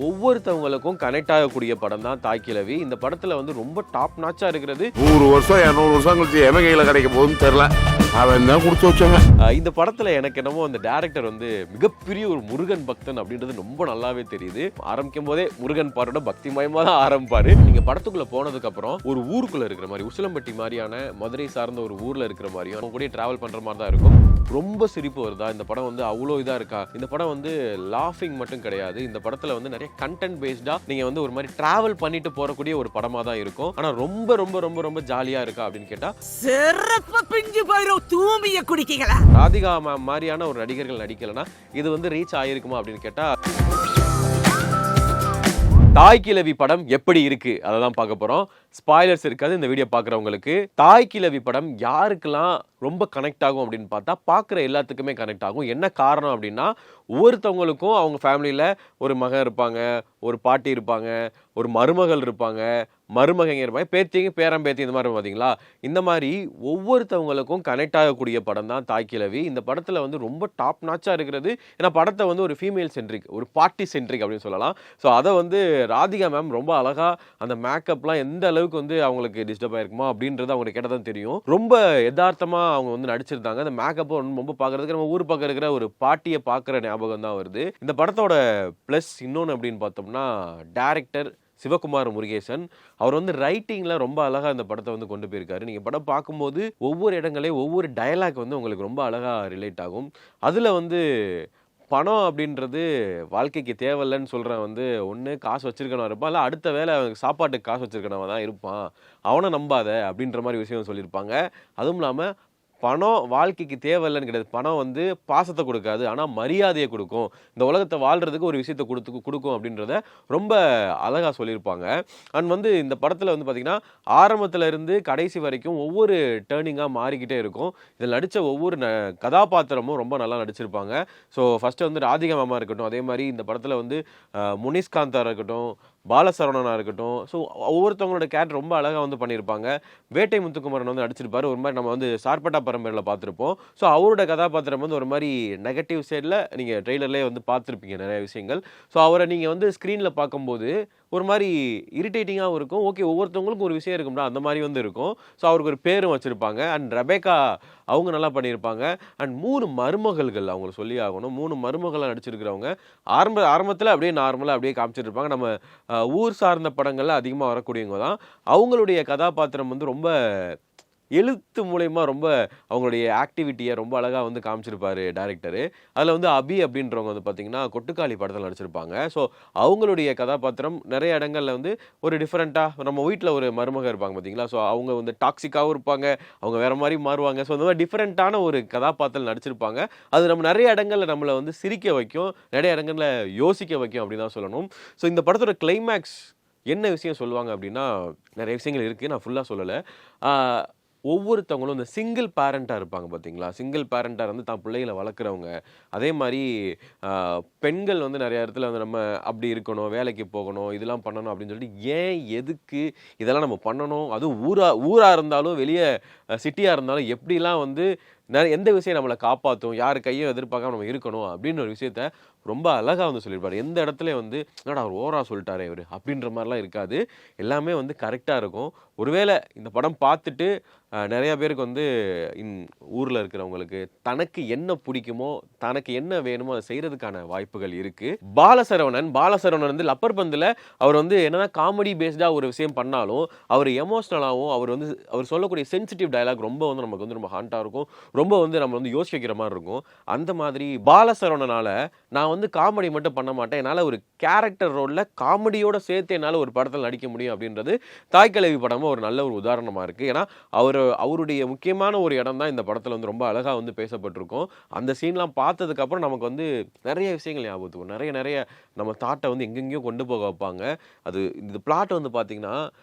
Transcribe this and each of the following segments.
ஒவ்வொருத்தவங்களுக்கும் கனெக்ட் ஆகக்கூடிய படம் தான் தாய் கிழவி. இந்த படத்துல வந்து ரொம்ப டாப் நாச்சா இருக்கிறது 100 வருஷம் 200 வருஷம் கழிச்சு எவன் கையில கிடைக்க போகுதுன்னு தெரியல. அவன் தான் கொடுத்து வச்சாங்க. இந்த படத்துல எனக்கு என்னமோ அந்த டைரக்டர் வந்து மிகப்பெரிய ஒரு முருகன் பக்தன் அப்படின்றது ரொம்ப நல்லாவே தெரியுது. ஆரம்பிக்கும் போதே முருகன் பாட்டோட பக்தி மயமா தான் ஆரம்பிப்பாரு. நீங்க படத்துக்குள்ள போனதுக்கு அப்புறம் ஒரு ஊருக்குள்ள இருக்கிற மாதிரி, உசிலம்பட்டி மாதிரியான மதுரை சார்ந்த ஒரு ஊர்ல இருக்கிற மாதிரியும் அவங்க கூட டிராவல் பண்ற மாதிரி தான் இருக்கும். ரொம்ப சிரிப்பு வருதா இந்த படம் வந்து அவ்வளோ இதா இருக்கா. இந்த படம் வந்து லாஃபிங் மட்டும் கிடையாது. இந்த படத்துல வந்து நிறைய கண்டென்ட் பேஸ்டா நீங்க வந்து ஒரு மாதிரி டிராவல் பண்ணிட்டு போறக்கூடிய ஒரு படமா தான் இருக்கும். ஆனா ரொம்ப ரொம்ப ரொம்ப ரொம்ப ஜாலியா இருக்கா அப்படின்னு கேட்டா சிறப்பு பிஞ்சு போயிரும் தூமிய குடிக்கீங்களா. ராதிகா மாதிரியான ஒரு நடிகர்கள் நடிக்கலனா இது வந்து ரீச் ஆயிருக்குமா அப்படின்னு கேட்டா தாய் கிழவி படம் எப்படி இருக்கு அதை தான் பார்க்க போறோம். ஸ்பாய்லர்ஸ் இருக்காது இந்த வீடியோ பார்க்குறவங்களுக்கு. தாய் கிழவி படம் யாருக்கெல்லாம் ரொம்ப கனெக்ட் ஆகும் அப்படின்னு பார்த்தா பார்க்குற எல்லாத்துக்குமே கனெக்ட் ஆகும். என்ன காரணம் அப்படின்னா ஒவ்வொருத்தவங்களுக்கும் அவங்க ஃபேமிலியில் ஒரு மகன் இருப்பாங்க, ஒரு பாட்டி இருப்பாங்க, ஒரு மருமகள் இருப்பாங்க, மருமகங்க இருப்பாங்க, பேத்திங்க பேரம்பேத்தி இந்த மாதிரி பார்த்தீங்களா. இந்த மாதிரி ஒவ்வொருத்தவங்களுக்கும் கனெக்ட் ஆகக்கூடிய படம் தான் தாய் கிழவி. இந்த படத்தில் வந்து ரொம்ப டாப் நாச்சாக இருக்கிறது. ஏன்னா படத்தை வந்து ஒரு ஃபீமேல் சென்ட்ரிக், ஒரு பார்ட்டி சென்ட்ரிக் அப்படின்னு சொல்லலாம். ஸோ அதை வந்து ராதிகா மேம் ரொம்ப அழகாக அந்த மேக்கப்லாம் எந்த அளவுக்கு வந்து அவங்களுக்கு டிஸ்டர்ப் ஆயிருக்குமா அப்படின்றது அவங்களுக்கு கேட்டதான் தெரியும். ரொம்ப யதார்த்தமாக அவங்க வந்து நடிச்சிருந்தாங்க. அந்த மேக்கப்பை ரொம்ப பார்க்கறதுக்கு நம்ம ஊர் பக்கம் இருக்கிற ஒரு பாட்டியை பார்க்குற ஞாபகம் தான் வருது. இந்த படத்தோட ப்ளஸ் இன்னொன்று அப்படின்னு பார்த்தோம்னா டைரக்டர் சிவகுமார் முருகேசன் அவர் வந்து ரைட்டிங்கில் ரொம்ப அழகாக இந்த படத்தை வந்து கொண்டு போயிருக்காரு. நீங்கள் படம் பார்க்கும்போது ஒவ்வொரு இடங்களையும் ஒவ்வொரு டயலாக் வந்து உங்களுக்கு ரொம்ப அழகாக ரிலேட் ஆகும். அதில் வந்து பணம் அப்படின்றது வாழ்க்கைக்கு தேவையில்லைன்னு சொல்கிறேன் வந்து ஒன்று காசு வச்சிருக்கணும் இருப்பான், இல்லை அடுத்த வேலை சாப்பாட்டுக்கு காசு வச்சிருக்கணவன் தான் இருப்பான், அவனை நம்பாத அப்படின்ற மாதிரி விஷயம் சொல்லியிருப்பாங்க. அதுவும் இல்லாமல் பணம் வாழ்க்கைக்கு தேவையில்லைன்னு கிடையாது. பணம் வந்து பாசத்தை கொடுக்காது, ஆனால் மரியாதையை கொடுக்கும். இந்த உலகத்தை வாழ்கிறதுக்கு ஒரு விஷயத்தை கொடுக்கும் அப்படின்றத ரொம்ப அழகாக சொல்லியிருப்பாங்க. அண்ட் வந்து இந்த படத்தில் வந்து பார்த்திங்கன்னா ஆரம்பத்தில் இருந்து கடைசி வரைக்கும் ஒவ்வொரு டேர்னிங்காக மாறிக்கிட்டே இருக்கும். இதில் நடித்த ஒவ்வொரு கதாபாத்திரமும் ரொம்ப நல்லா நடிச்சிருப்பாங்க. ஸோ ஃபஸ்ட்டு வந்து ராதிகா மாமா இருக்கட்டும், அதே மாதிரி இந்த படத்தில் வந்து முனிஷ்காந்தா இருக்கட்டும், பாலசரவணனா இருக்கட்டும், ஸோ ஒவ்வொருத்தவங்களோட கேரக்டர் ரொம்ப அழகாக வந்து பண்ணியிருப்பாங்க. வேட்டை முத்துக்குமரன் வந்து நடிச்சிருப்பாரு. ஒரு மாதிரி நம்ம வந்து சார்பட்டா பரம்பரையில் பார்த்துருப்போம். ஸோ அவரோட கதாபாத்திரம் வந்து ஒரு மாதிரி நெகட்டிவ் சைடில் நீங்கள் ட்ரெய்லர்லேயே வந்து பார்த்துருப்பீங்க நிறைய விஷயங்கள். ஸோ அவரை நீங்கள் வந்து ஸ்க்ரீனில் பார்க்கும்போது ஒரு மாதிரி இரிட்டேட்டிங்காகவும் இருக்கும். ஓகே, ஒவ்வொருத்தவங்களுக்கும் ஒரு விஷயம் இருக்கும்னா அந்த மாதிரி வந்து இருக்கும். ஸோ அவருக்கு ஒரு பேரும் வச்சுருப்பாங்க. அண்ட் ரெபேக்கா அவங்க நல்லா பண்ணியிருப்பாங்க. அண்ட் 3 மருமகள்கள் அவங்கள சொல்லி ஆகணும். 3 மருமகளாக நடிச்சிருக்கிறவங்க ஆரம்பத்தில் அப்படியே நார்மலாக அப்படியே காமிச்சிருப்பாங்க. நம்ம ஊர் சார்ந்த படங்கள்ல அதிகமாக வரக்கூடியவங்க தான். அவங்களுடைய கதாபாத்திரம் வந்து ரொம்ப எழுத்து மூலயமா ரொம்ப அவங்களுடைய ஆக்டிவிட்டியை ரொம்ப அழகாக வந்து காமிச்சிருப்பாரு டைரக்டரு. அதில் வந்து அபி அப்படின்றவங்க வந்து பார்த்திங்கன்னா கொட்டுக்காளி படத்தில் நடிச்சிருப்பாங்க. ஸோ அவங்களுடைய கதாபாத்திரம் நிறைய இடங்களில் வந்து ஒரு டிஃப்ரெண்ட்டாக நம்ம வீட்டில் ஒரு மருமக இருப்பாங்க பார்த்தீங்களா. ஸோ அவங்க வந்து டாக்ஸிக்காகவும் இருப்பாங்க, அவங்க வேறு மாதிரி மாறுவாங்க. ஸோ அந்த மாதிரி டிஃப்ரெண்ட்டான ஒரு கதாபாத்திரம் நடிச்சிருப்பாங்க. அது நம்ம நிறைய இடங்களில் நம்மளை வந்து சிரிக்க வைக்கும், நிறைய இடங்களில் யோசிக்க வைக்கும் அப்படின்னு தான் சொல்லணும். ஸோ இந்த படத்தோட கிளைமேக்ஸ் என்ன விஷயம் சொல்லுவாங்க அப்படின்னா நிறைய விஷயங்கள் இருக்குது, நான் ஃபுல்லாக சொல்லலை. ஒவ்வொருத்தவங்களும் இந்த சிங்கிள் பேரண்ட்டாக இருப்பாங்க பார்த்தீங்களா. சிங்கிள் பேரண்ட்டாக வந்து தான் பிள்ளைகளை வளர்க்குறவங்க. அதே மாதிரி பெண்கள் வந்து நிறைய இடத்துல வந்து நம்ம அப்படி இருக்கணும், வேலைக்கு போகணும், இதெல்லாம் பண்ணணும் அப்படின்னு சொல்லிட்டு ஏன் எதுக்கு இதெல்லாம் நம்ம பண்ணணும், அதுவும் ஊராக இருந்தாலும் வெளியே சிட்டியாக இருந்தாலும் எப்படிலாம் வந்து எந்த விஷயம் நம்மளை காப்பாற்றும், யார் கையும் எதிர்பார்க்காம நம்ம இருக்கணும் அப்படின்னு ஒரு விஷயத்த ரொம்ப அழகாக வந்து சொல்லியிருப்பார். எந்த இடத்துல வந்து என்னடா அவர் ஓவரா சொல்லிட்டாரே இவர் அப்படின்ற மாதிரிலாம் இருக்காது. எல்லாமே வந்து கரெக்டாக இருக்கும். ஒருவேளை இந்த படம் பார்த்துட்டு நிறைய பேருக்கு வந்து ஊரில் இருக்கிறவங்களுக்கு தனக்கு என்ன பிடிக்குமோ, தனக்கு என்ன வேணுமோ அதை செய்கிறதுக்கான வாய்ப்புகள் இருக்குது. பாலசரவணன் வந்து லப்பர் பந்தில் அவர் வந்து என்னதான் காமெடி பேஸ்டாக ஒரு விஷயம் பண்ணாலும் அவர் எமோஷ்னலாகவும் அவர் சொல்லக்கூடிய சென்சிட்டிவ் டயலாக் ரொம்ப வந்து நமக்கு வந்து ரொம்ப ஹாண்டாக இருக்கும், ரொம்ப வந்து நம்ம வந்து யோசிக்க வைக்கிற மாதிரி இருக்கும். அந்த மாதிரி பாலசரவணனால் நான் வந்து காமெடி மட்டும் பண்ண மாட்டேன், என்னால் ஒரு கேரக்டர் ரோலில் காமெடியோட சேர்த்து என்னால் ஒரு படத்தில் நடிக்க முடியும் அப்படின்றது தாய் கிழவி படமும் ஒரு நல்ல ஒரு உதாரணமாக இருக்குது. ஏன்னா அவருடைய முக்கியமான ஒரு இடம் தான் இந்த படத்தில் வந்து ரொம்ப அழகாக வந்து பேசப்பட்டிருக்கும். அந்த சீன்லாம் பார்த்ததுக்கப்புறம் நமக்கு வந்து நிறைய விஷயங்கள் ஞாபகத்துக்கும் நிறைய நம்ம தாட்டை வந்து எங்கெங்கேயோ கொண்டு போக வைப்பாங்க. அது இந்த பிளாட் வந்து பார்த்திங்கன்னா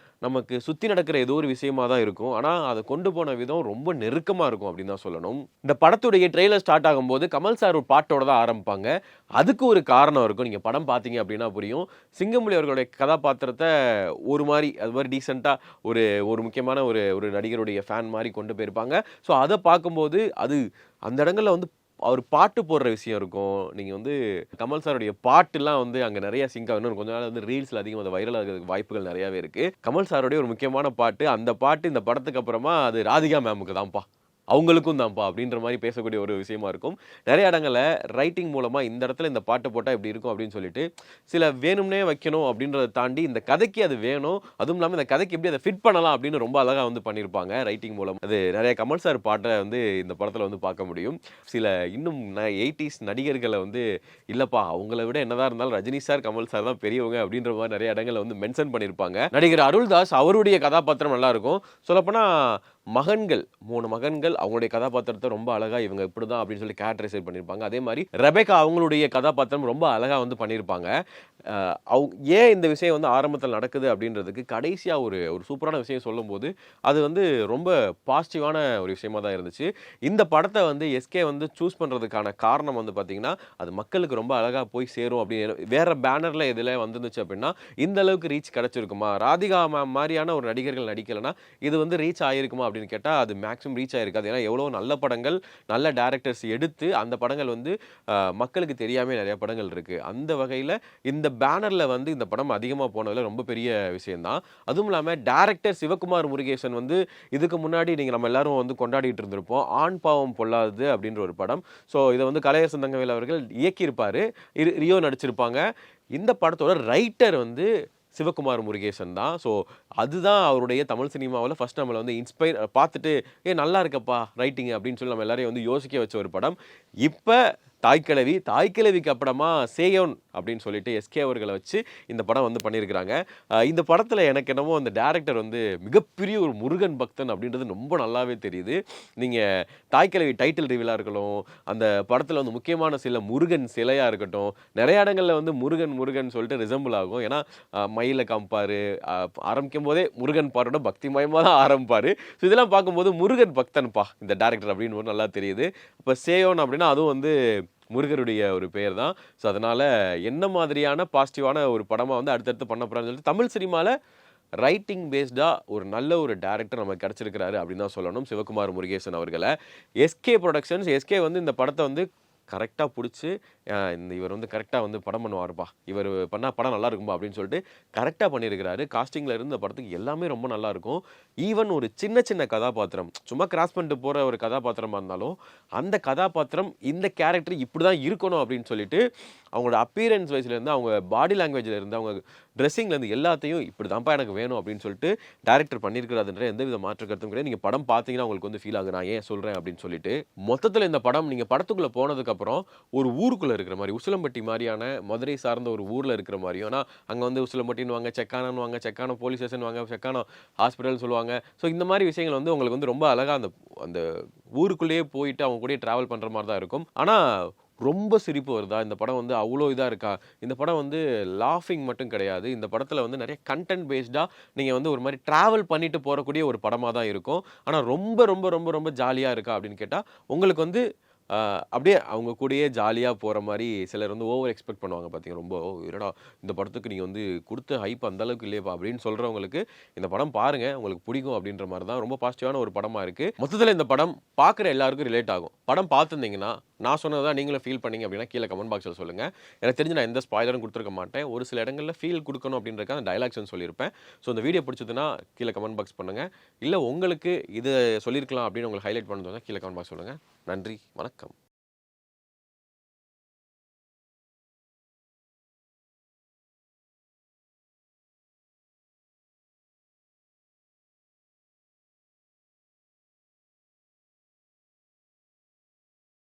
நமக்கு சுற்றி நடக்கிற ஏதோ ஒரு விஷயமா தான் இருக்கும், ஆனால் அதை கொண்டு போன விதம் ரொம்ப நெருக்கமாக இருக்கும் அப்படின்னு தான் சொல்லணும். இந்த படத்துடைய ட்ரெய்லர் ஸ்டார்ட் ஆகும்போது கமல் சார் ஒரு பாட்டோட தான் ஆரம்பிப்பாங்க. அதுக்கு ஒரு காரணம் இருக்கும், நீங்கள் படம் பார்த்தீங்க அப்படின்னா புரியும். சிங்கமொழி அவர்களுடைய கதாபாத்திரத்தை ஒரு மாதிரி அது மாதிரி டீசெண்டாக ஒரு முக்கியமான ஒரு நடிகருடைய ஃபேன் மாதிரி கொண்டு போயிருப்பாங்க. ஸோ அதை பார்க்கும்போது அது அந்த இடங்களில் வந்து அவர் பாட்டு போடுற விஷயம் இருக்கும். நீங்க வந்து கமல் சாருடைய பாட்டுலாம் வந்து அங்க நிறைய சிங்க் ஆகும். இன்னும் கொஞ்ச நாள் வந்து ரீல்ஸ்ல அதிகமா அது வைரல் ஆகிறதுக்கு வாய்ப்புகள் நிறையவே இருக்கு. கமல் சாருடைய ஒரு முக்கியமான பாட்டு, அந்த பாட்டு இந்த படத்துக்கு அப்புறமா அது ராதிகா மேமுக்கு தான்ப்பா. அவங்களுக்கும் தான்ப்பா அப்படின்ற மாரி பேசக்கூடிய ஒரு விஷயமா இருக்கும். நெறைய இடங்கள்ல ரைட்டிங் மூலமா இந்த இடத்துல இந்த பாட்டு போட்டா இப்படி இருக்கும் அப்படின்னு சொல்லிட்டு, சில வேணும்னே வைக்கணும் அப்படின்றத தாண்டி இந்த கதைக்கு அது வேணும். அதுவும் இல்லாம இந்த கதைக்கு எப்படி அத ஃபிட் பண்ணலாம் அப்படின்னு ரொம்ப அழகா வந்து பண்ணியிருப்பாங்க ரைட்டிங் மூலம். அது நெறைய கமல் சார் பாட்ட வந்து இந்த படத்துல வந்து பார்க்க முடியும். சில இன்னும் 80s நடிகர்கள வந்து இல்லப்பா அவங்கள விட என்னதான் இருந்தாலும் ரஜினி சார், கமல் சார் தான் பெரியவங்க அப்படின்ற மாரி நெறைய இடங்கள்ல வந்து மென்ஷன் பண்ணியிருப்பாங்க. நடிகர் அருள்தாஸ் அவருடைய கதாபாத்திரம் நல்லா இருக்கும். சொல்லப்போனா மகன்கள் 3 மகன்கள் அவங்களுடைய கதாபாத்திரத்தை ரொம்ப அழகா இவங்க இப்படிதான் அப்படின்னு சொல்லி கேரக்டரைஸ் பண்ணியிருப்பாங்க. அதே மாதிரி ரெபேக்கா அவங்களுடைய கதாபாத்திரம் ரொம்ப அழகா வந்து பண்ணியிருப்பாங்க. ஏன் இந்த விஷயம் வந்து ஆரம்பத்தில் நடக்குது அப்படின்றதுக்கு கடைசியா ஒரு சூப்பரான விஷயம் சொல்லும்போது அது வந்து ரொம்ப பாசிட்டிவான ஒரு விஷயமா தான் இருந்துச்சு. இந்த படத்தை வந்து எஸ்கே வந்து சூஸ் பண்றதுக்கான காரணம் வந்து பார்த்தீங்கன்னா அது மக்களுக்கு ரொம்ப அழகா போய் சேரும் அப்படின்னு. வேற பேனர்ல எதுல வந்துருந்துச்சு அப்படின்னா இந்த அளவுக்கு ரீச் கிடைச்சிருக்குமா, ராதிகா மேம் மாதிரியான ஒரு நடிகர்கள் நடிக்கலைன்னா இது வந்து ரீச் ஆயிருக்குமா அப்படின்னு கேட்டா அது மேக்ஸிமம் ரீச் ஆயிருக்காது. ஏன்னா எவ்வளோ நல்ல படங்கள் நல்ல டைரக்டர்ஸ் எடுத்து அந்த படங்கள் வந்து மக்களுக்கு தெரியாம நிறைய படங்கள் இருக்கு. அந்த வகையில இந்த பேனர்ல வந்து இந்த படம் அதிகமா போனதுல ரொம்ப பெரிய விஷயம்தான். அதுவும் இல்லாம டைரக்டர் சிவகுமார் முருகேசன் வந்து இதுக்கு முன்னாடி நீங்க நம்ம எல்லாரும் வந்து கொண்டாடிட்டு இருந்திருப்போம் ஆண் பாவம் பொல்லாதது அப்படின்ற ஒரு படம். ஸோ இதை வந்து கலையரசன் தங்கவேல் அவர்கள் இயக்கியிருப்பாரு, ரியோ நடிச்சிருப்பாங்க. இந்த படத்தோட ரைட்டர் வந்து சிவகுமார் முருகேசன் தான். ஸோ அதுதான் அவருடைய தமிழ் சினிமாவில் ஃபர்ஸ்ட் நம்மளை வந்து இன்ஸ்பயர் பார்த்துட்டு நல்லா இருக்கப்பா ரைட்டிங் அப்படின்னு சொல்லி நம்ம எல்லாரையும் வந்து யோசிக்க வச்ச ஒரு படம். இப்போ தாய்க்கிழவிக்கு அப்புறமா சேயோன் அப்படின்னு சொல்லிட்டு எஸ்கே அவர்களை வச்சு இந்த படம் வந்து பண்ணியிருக்கிறாங்க. இந்த படத்தில் எனக்கு என்னமோ அந்த டேரக்டர் வந்து மிகப்பெரிய ஒரு முருகன் பக்தன் அப்படின்றது ரொம்ப நல்லாவே தெரியுது. நீங்கள் தாய்க்கிழவி டைட்டில் ரிவீலாக இருக்கட்டும், அந்த படத்தில் வந்து முக்கியமான சில முருகன் சிலையாக இருக்கட்டும், நிறைய இடங்களில் வந்து முருகன் சொல்லிட்டு ரிசம்பிள் ஆகும். ஏன்னா மயிலை காமிப்பார், ஆரம்பிக்கும் போதே முருகன் பாரோட பக்திமயமாக தான் ஆரம்பிப்பார். ஸோ இதெல்லாம் பார்க்கும்போது முருகன் பக்தன்ப்பா இந்த டேரக்டர் அப்படின்னு நல்லா தெரியுது. இப்போ சேயோன் அப்படின்னா அதுவும் வந்து முருகருடைய ஒரு பெயர் தான். ஸோ அதனால என்ன மாதிரியான பாசிட்டிவான ஒரு படமாக வந்து அடுத்தடுத்து பண்ண போகிறான்னு சொல்லிட்டு தமிழ் சினிமாவில் ரைட்டிங் பேஸ்டா ஒரு நல்ல ஒரு டைரக்டர் நமக்கு கிடைச்சிருக்கிறாரு அப்படின்னு தான் சொல்லணும் சிவகுமார் முருகேசன் அவர்களை. எஸ்கே ப்ரொடக்ஷன்ஸ் எஸ்கே வந்து இந்த படத்தை வந்து கரெக்டாக பிடிச்சி இவர் வந்து கரெக்டாக வந்து படம் பண்ணுவார்ப்பா, இவர் பண்ணால் படம் நல்லா இருக்கும்பா அப்படின்னு சொல்லிட்டு கரெக்டாக பண்ணியிருக்கிறாரு. காஸ்டிங்கில் இருந்து இந்த படத்துக்கு எல்லாமே ரொம்ப நல்லா இருக்கும். ஈவன் ஒரு சின்ன கதாபாத்திரம் சும்மா கிராஸ் பண்ணிட்டு போகிற ஒரு கதாபாத்திரமாக இருந்தாலும் அந்த கதாபாத்திரம் இந்த கேரக்டர் இப்படி தான் இருக்கணும் அப்படின்னு சொல்லிட்டு அவங்களோட அப்பீரன்ஸ் வைஸ்லேருந்து அவங்க பாடி லாங்குவேஜ்லேருந்து அவங்க ட்ரெஸ்ஸிங்லேருந்து எல்லாத்தையும் இப்படி தான்ப்பா எனக்கு வேணும் அப்படின்னு சொல்லிட்டு டேரக்டர் பண்ணியிருக்கிறாருன்ற எந்த வித மாற்று கருத்தும் கிடையாது. நீங்கள் படம் பார்த்தீங்கன்னா உங்களுக்கு வந்து ஃபீல் ஆகுது நான் ஏன் சொல்கிறேன் அப்படின்னு சொல்லிட்டு. மொத்தத்தில் இந்த படம் நீங்கள் படத்துக்குள்ளே போனதுக்கப்புறம் ஒரு ஊருக்குள்ளே இருக்கிற மாதிரி உசிலம்பட்டி மாதிரியான மதுரை சார்ந்த ஒரு ஊரில் இருக்கிற மாதிரியும், ஆனால் அங்கே வந்து உசிலம்பட்டின்னு வாங்க, செக்கானம் போலீஸ் ஸ்டேஷன் வாங்க, செக்கானம் ஹாஸ்பிட்டல் சொல்லுவாங்க. ஸோ இந்த மாதிரி விஷயங்கள் வந்து உங்களுக்கு வந்து ரொம்ப அழகாக அந்த ஊருக்குள்ளேயே போயிட்டு அவங்க கூட ட்ராவல் பண்ணுற மாதிரி தான் இருக்கும். ஆனால் ரொம்ப சிரிப்பு வருதா இந்த படம் வந்து அவ்வளோ இதாக இருக்கா? இந்த படம் வந்து லாஃபிங் மட்டும் கிடையாது. இந்த படத்தில் வந்து நிறைய கண்டென்ட் பேஸ்டாக நீங்கள் வந்து ஒரு மாதிரி ட்ராவல் பண்ணிட்டு போகக்கூடிய ஒரு படமாக தான் இருக்கும். ஆனால் ரொம்ப ரொம்ப ரொம்ப ரொம்ப ஜாலியாக இருக்கா அப்படின்னு கேட்டால் உங்களுக்கு வந்து அப்படியே அவங்க கூடயே ஜாலியாக போகிற மாதிரி சிலர் வந்து ஓவர் எக்ஸ்பெக்ட் பண்ணுவாங்க பார்த்தீங்க. ரொம்ப என்னடா இந்த படத்துக்கு நீங்கள் வந்து கொடுத்த ஹைப் அந்தளவுக்கு இல்லையப்பா அப்படின்னு சொல்கிறவங்களுக்கு இந்த படம் பாருங்கள், உங்களுக்கு பிடிக்கும் அப்படின்ற மாதிரி தான் ரொம்ப பாசிட்டிவான ஒரு படமாக இருக்குது. மொத்தத்தில் இந்த படம் பார்க்குற எல்லாருக்கும் ரிலேட் ஆகும். படம் பார்த்துருந்தீங்கன்னா நான் சொன்னதான் நீங்களும் ஃபீல் பண்ணீங்க அப்படின்னா கீழே கமெண்ட் பாக்ஸில் சொல்லுங்கள். எனக்கு தெரிஞ்சு நான் எந்த ஸ்பாய்லரும் கொடுத்துருக்க மாட்டேன். ஒரு சில இடங்களில் ஃபீல் கொடுக்கணும் அப்படின்றக்க அந்த டைலாக்ஸ்னு சொல்லியிருப்பேன். ஸோ இந்த வீடியோ பிடிச்சதுன்னா கீழே கமெண்ட் பாக்ஸ் பண்ணுங்கள். இல்லை உங்களுக்கு இது சொல்லியிருக்கலாம் அப்படின்னு உங்களுக்கு ஹைலைட் பண்ணுறதுனா கீழே கமெண்ட் பாக்ஸ் சொல்லுங்கள். நன்றி, வணக்கம்.